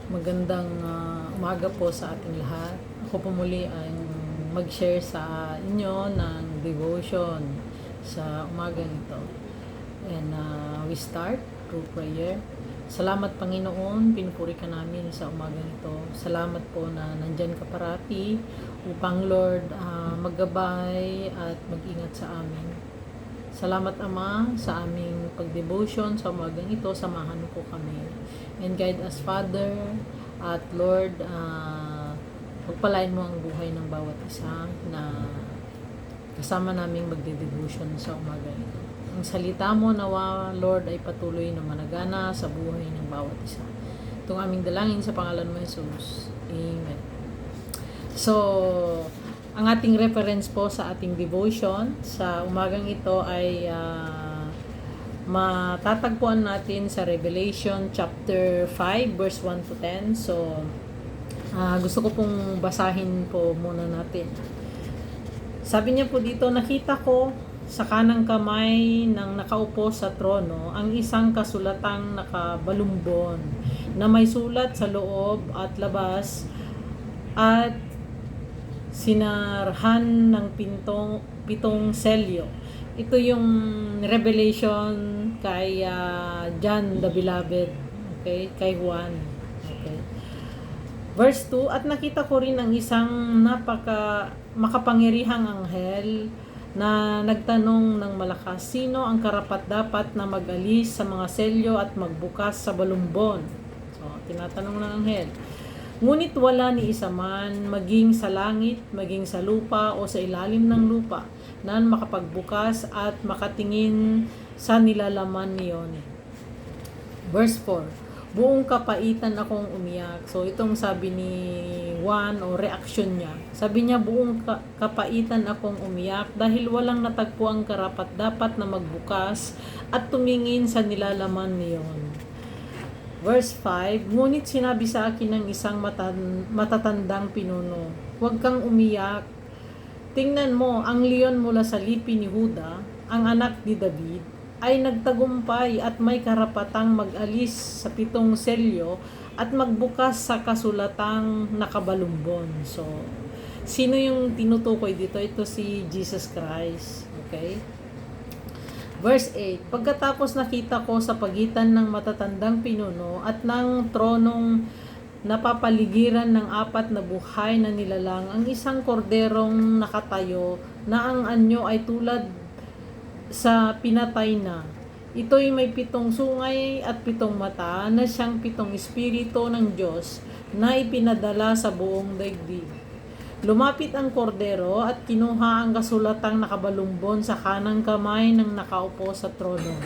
Magandang umaga po sa ating lahat. Ako po muli ay mag-share sa inyo ng devotion sa umagang ito. And we start through prayer. Salamat Panginoon, pinupuri ka namin sa umagang ito. Salamat po na nandyan ka parati upang Lord maggabay at mag-ingat sa amin. Salamat Ama sa aming pag-devotion sa umagang ito. Samahan po kami. And guide us Father at Lord, pagpalain mo ang buhay ng bawat isa na kasama naming magde-devotion sa umaga ito. Ang salita mo nawa Lord ay patuloy na managana sa buhay ng bawat isa. Itong aming dalangin sa pangalan mo Jesus. Amen. So, ang ating reference po sa ating devotion sa umagang ito ay matatagpuan natin sa Revelation chapter 5 verse 1 to 10. So, gusto ko pong basahin po muna natin. Sabi niya po dito, nakita ko sa kanang kamay ng nakaupo sa trono ang isang kasulatang nakabalumbon na may sulat sa loob at labas at sinarhan ng pitong selyo. Ito yung revelation kay John the Beloved, okay? Kay Juan. Okay. Verse 2, at nakita ko rin ang isang makapangyarihang anghel na nagtanong ng malakas, sino ang karapat-dapat na mag-alis sa mga selyo at magbukas sa balumbon? So, tinatanong ng anghel. Ngunit wala ni isa man, maging sa langit, maging sa lupa o sa ilalim ng lupa, na makapagbukas at makatingin sa nilalaman niyon. Verse 4, buong kapaitan akong umiyak. So itong sabi ni Juan o reaction niya. Sabi niya, buong kapaitan akong umiyak dahil walang natagpo ang karapat-dapat na magbukas at tumingin sa nilalaman niyon. Verse 5, ngunit sinabi sa akin ng isang matatandang pinuno, huwag kang umiyak. Tingnan mo, ang leon mula sa lipi ni Huda, ang anak ni David, ay nagtagumpay at may karapatang mag-alis sa 7 selyo at magbukas sa kasulatang nakabalumbon. So, sino yung tinutukoy dito? Ito si Jesus Christ. Okay? Verse 8, pagkatapos nakita ko sa pagitan ng matatandang pinuno at ng tronong napapaligiran ng 4 na buhay na nilalang ang isang korderong nakatayo na ang anyo ay tulad sa pinatay na. Ito'y may 7 sungay at 7 mata na siyang 7 espiritu ng Diyos na ipinadala sa buong daigdig. Lumapit ang kordero at kinuha ang kasulatang nakabalumbon sa kanang kamay ng nakaupo sa trono.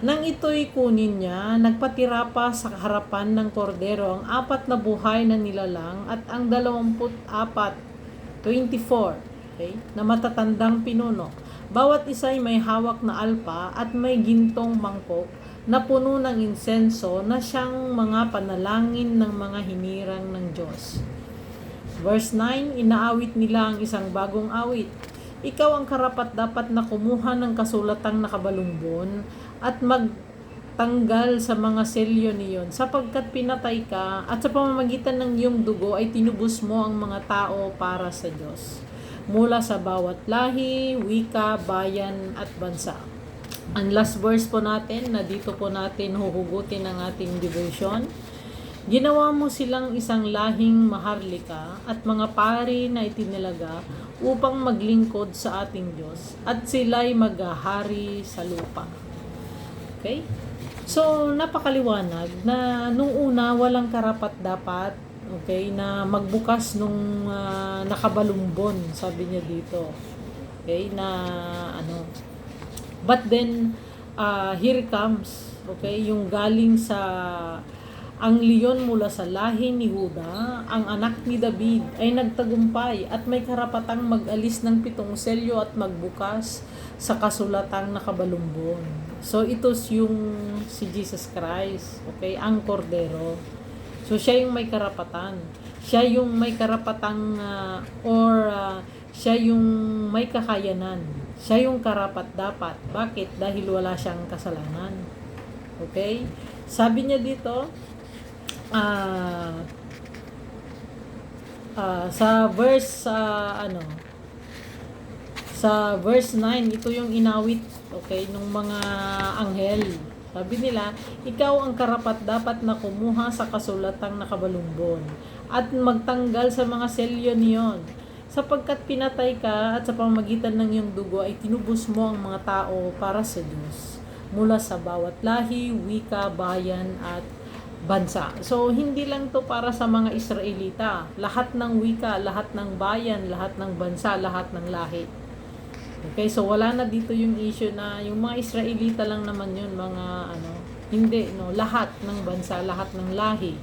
Nang ito'y kunin niya, nagpatira pa sa harapan ng kordero ang 4 na buhay na nilalang at ang 24, okay, na matatandang pinuno. Bawat isa ay may hawak na alpa at may gintong mangkok na puno ng insenso na siyang mga panalangin ng mga hinirang ng Diyos. Verse 9, inaawit nila ang isang bagong awit. Ikaw ang karapat-dapat na kumuha ng kasulatang nakabalumbon at magtanggal sa mga selyo niyon, sapagkat pinatay ka at sa pamamagitan ng iyong dugo ay tinubos mo ang mga tao para sa Diyos, mula sa bawat lahi, wika, bayan at bansa. Ang last verse po natin, na dito po natin huhugutin ang ating devotion. Ginawa mo silang isang lahing maharlika at mga pari na itinilaga upang maglingkod sa ating Diyos at sila'y maghahari sa lupa. Okay? So, napakaliwanag na nung una walang karapat-dapat, okay, na magbukas nung nakabalumbon, sabi niya dito. Okay, na ano. But then, here comes, okay, yung galing sa ang leon mula sa lahi ni Huda, ang anak ni David, ay nagtagumpay at may karapatang mag-alis ng 7 selyo at magbukas sa kasulatang nakabalumbon. So, ito yung si Jesus Christ, okay, ang kordero. So, siya yung may karapatan. Siya yung may karapatang siya yung may kakayanan. Siya yung karapat-dapat. Bakit? Dahil wala siyang kasalanan. Okay? Sabi niya dito, ah sa verse sa verse 9, ito yung inawit, okay, nung mga anghel. Sabi nila, ikaw ang karapat dapat na kumuha sa kasulatang nakabalumbon at magtanggal sa mga selyo niyon, sapagkat pinatay ka at sa pamamagitan ng iyong dugo ay tinubos mo ang mga tao para sa Diyos mula sa bawat lahi, wika, bayan at bansa. So, hindi lang to para sa mga Israelita. Lahat ng wika, lahat ng bayan, lahat ng bansa, lahat ng lahi. Okay, so wala na dito yung issue na yung mga Israelita lang naman yun, mga hindi, no, lahat ng bansa, lahat ng lahi.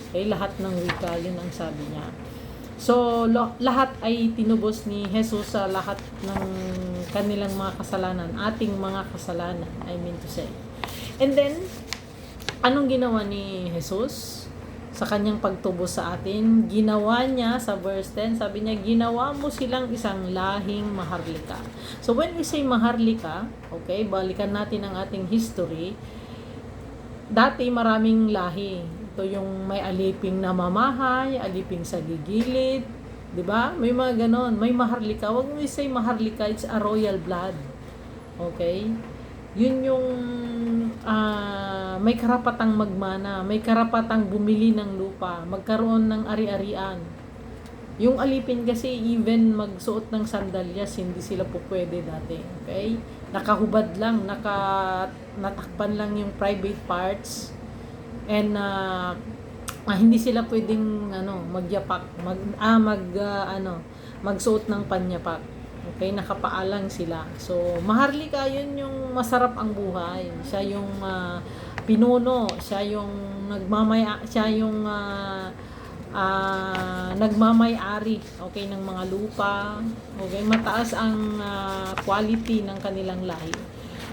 Okay, lahat ng wika, yun ang sabi niya. So, lahat ay tinubos ni Jesus sa lahat ng kanilang mga kasalanan, ating mga kasalanan, I mean to say. And then, anong ginawa ni Jesus sa kanyang pagtubos sa atin? Ginawa niya sa verse 10, sabi niya, ginawa mo silang isang lahing maharlika. So when we say maharlika, okay, balikan natin ang ating history. Dati maraming lahi. Ito yung may aliping namamahay, aliping sa gigilid, 'di ba? May mga ganon, may maharlika. Wag mo say maharlika, it's a royal blood. Okay? Yun yung may karapatang magmana, may karapatang bumili ng lupa, magkaroon ng ari-arian. Yung alipin kasi, even magsuot ng sandalyas, hindi sila po pwede dati. Okay? Nakahubad lang, natakpan lang yung private parts, and hindi sila pwedeng magyapak, magsuot ng panyapak. Okay, nakapaalang sila. So, maharlika, yun yung masarap ang buhay. Siya yung pinuno, siya yung nagmamay-ari, okay, ng mga lupa. Okay, mataas ang quality ng kanilang lahi.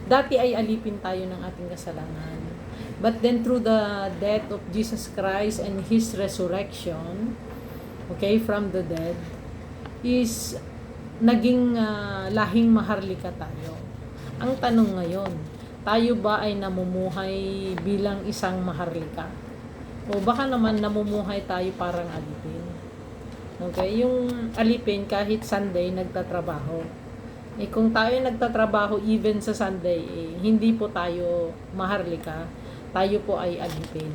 Dati ay alipin tayo ng ating kasalanan. But then through the death of Jesus Christ and His resurrection, okay, from the dead, is naging lahing maharlika tayo. Ang tanong ngayon, tayo ba ay namumuhay bilang isang maharlika? O baka naman namumuhay tayo parang alipin? Okay, yung alipin kahit Sunday nagtatrabaho. Kung tayo nagtatrabaho even sa Sunday, hindi po tayo maharlika, tayo po ay alipin.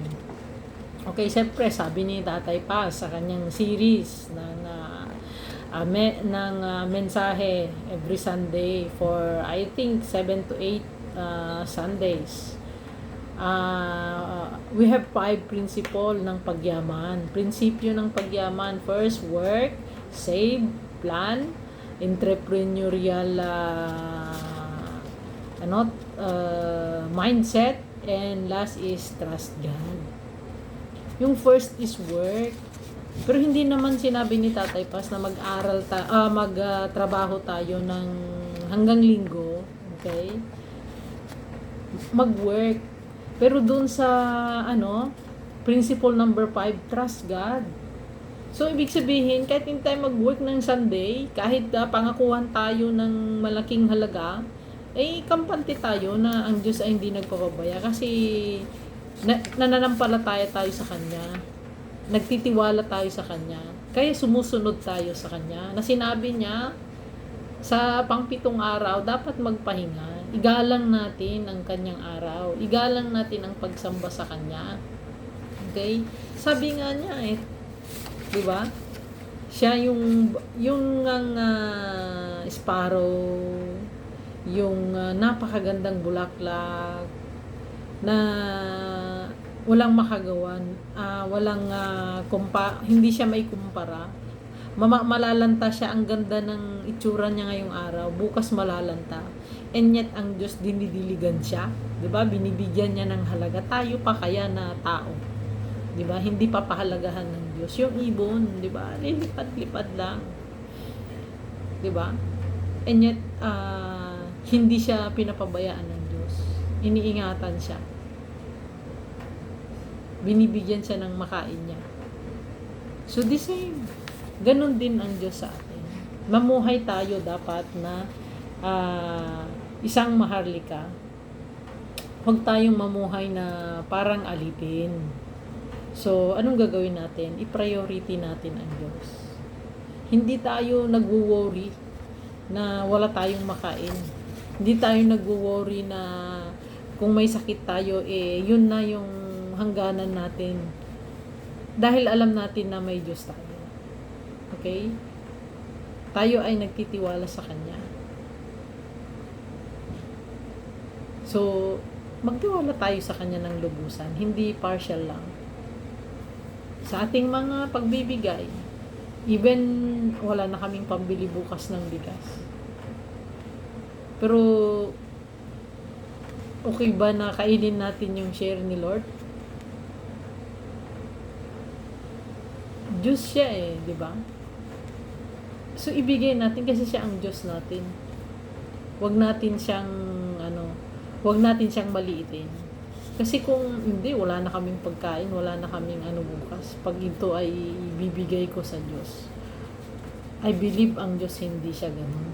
Okay, siyempre sabi ni Tatay Paz sa kanyang series ng mensahe every Sunday for I think 7 to 8 Sundays. We have 5 principle ng pagyaman. Prinsipyo ng pagyaman: first, work, save, plan, entrepreneurial mindset, and last is trust God. Yung first is work. Pero hindi naman sinabi ni Tatay Paz na magtrabaho tayo ng hanggang linggo, okay? Mag-work. Pero dun sa principle number 5, trust God. So ibig sabihin, kahit hindi tayo mag-work ng Sunday, kahit pangakuhan tayo ng malaking halaga, kampante tayo na ang Diyos ay hindi nagpapabaya kasi nananampalataya tayo sa Kanya. Nagtitiwala tayo sa Kanya. Kaya sumusunod tayo sa Kanya. Na sinabi niya, sa pang-7 araw, dapat magpahinga. Igalang natin ang Kanyang araw. Igalang natin ang pagsamba sa Kanya. Okay? Sabi nga niya di ba? Siya yung sparrow, yung napakagandang bulaklak, na walang makagawan, hindi siya may kumpara. Malalanta siya, ang ganda ng itsura niya ngayong araw, bukas malalanta. And yet ang Diyos dinidiligan siya, 'di ba? Binibigyan niya ng halaga. Tayo pa kaya na tao, 'di ba? Hindi pa pahalagahan ng Diyos. Yung ibon, 'di ba? Lilipad-lipad lang. 'Di ba? And yet hindi siya pinapabayaan ng Diyos. Iniingatan siya. Binibigyan siya ng makain niya. So the same. Ganon din ang Diyos sa atin. Mamuhay tayo dapat na isang maharlika. Huwag tayong mamuhay na parang alipin. So, anong gagawin natin? I-priority natin ang Diyos. Hindi tayo nagwo-worry na wala tayong makain. Hindi tayo nagwo-worry na kung may sakit tayo, yun na yung hangganan natin. Dahil alam natin na may Diyos tayo. Okay? Tayo ay nagtitiwala sa Kanya. So, magtiwala tayo sa Kanya ng lubusan. Hindi partial lang. Sa ating mga pagbibigay, even wala na kaming pambili bukas ng bigas. Pero, okay ba na kainin natin yung share ni Lord? Diyos siya di ba? So, ibigay natin kasi siya ang Diyos natin. Huwag natin siyang, huwag natin siyang maliitin. Kasi kung hindi, wala na kaming pagkain, wala na kaming bukas. Pag ito ay ibibigay ko sa Diyos. I believe ang Diyos hindi siya ganun.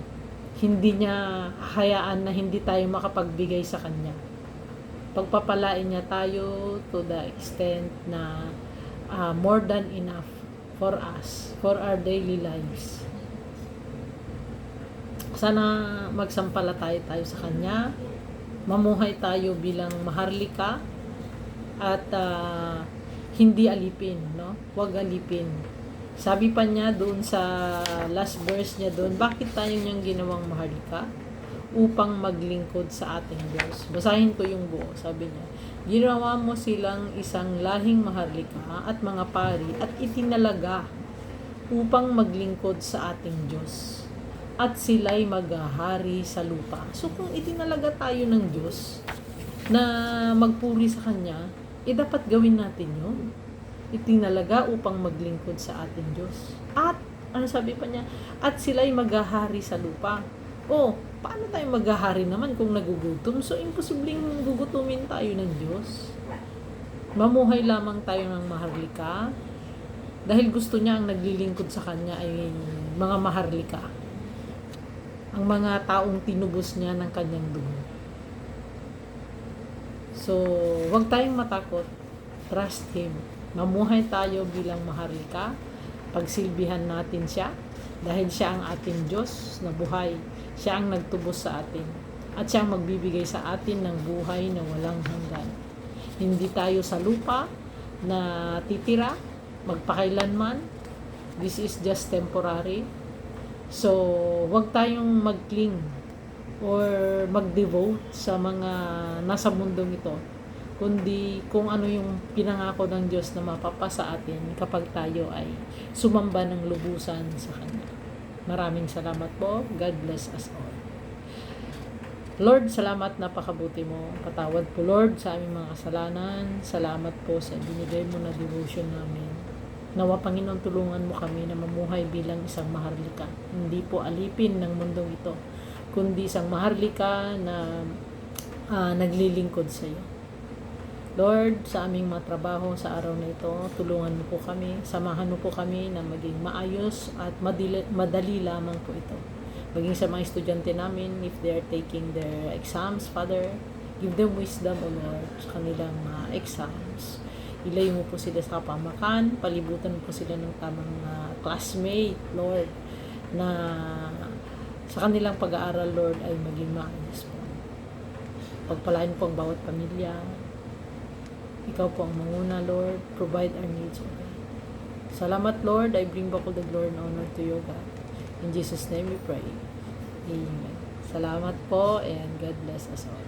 Hindi niya hayaan na hindi tayo makapagbigay sa Kanya. Pagpapalain niya tayo to the extent na more than enough for us, for our daily lives. Sana magsampalataya tayo sa Kanya, mamuhay tayo bilang maharlika at hindi alipin, no? Huwag alipin. Sabi pa niya doon sa last verse niya doon, bakit tayo niyang ginawang maharlika? Upang maglingkod sa ating Diyos. Basahin ko yung buo, sabi niya. Ginawa mo silang isang lahing maharlika at mga pari at itinalaga upang maglingkod sa ating Diyos. At sila'y maghahari sa lupa. So kung itinalaga tayo ng Diyos na magpuri sa Kanya, dapat gawin natin yun. Itinalaga upang maglingkod sa ating Diyos. At, sabi pa niya, at sila'y maghahari sa lupa. Paano tayo maghahari naman kung nagugutom? So, imposibleng gugutumin tayo ng Diyos. Mamuhay lamang tayo ng maharlika dahil gusto niya ang naglilingkod sa Kanya ay mga maharlika. Ang mga taong tinubos niya ng Kanyang dugo. So, huwag tayong matakot. Trust Him. Mamuhay tayo bilang maharlika. Pagsilbihan natin siya dahil siya ang ating Diyos na buhay. Siya ang nagtubos sa atin. At siya ang magbibigay sa atin ng buhay na walang hanggan. Hindi tayo sa lupa na titira, magpakailanman. This is just temporary. So, huwag tayong mag-cling or mag-devote sa mga nasa mundong ito. Kundi kung ano yung pinangako ng Diyos na mapapasa atin kapag tayo ay sumamba ng lubusan sa Kanya. Maraming salamat po. God bless us all. Lord, salamat, napakabuti mo. Patawad po, Lord, sa aming mga kasalanan. Salamat po sa binigay mo na devotion namin. Nawa, Panginoon, tulungan mo kami na mamuhay bilang isang maharlika. Hindi po alipin ng mundong ito, kundi isang maharlika na naglilingkod sa iyo. Lord, sa aming mga trabaho sa araw na ito, tulungan mo po kami, samahan mo po kami na maging maayos at madali lamang po ito. Maging sa mga estudyante namin, if they are taking their exams, Father, give them wisdom, O Lord, sa kanilang exams. Ilayo mo po sila sa kapamakan, palibutan mo po sila ng tamang classmate, Lord, na sa kanilang pag-aaral, Lord, ay maging maayos po. Pagpalain po ang bawat pamilya. Ikaw po ang manguna, Lord. Provide our needs, O God. Salamat, Lord. I bring back all the glory and honor to you, God. In Jesus' name we pray. Amen. Salamat po and God bless us all.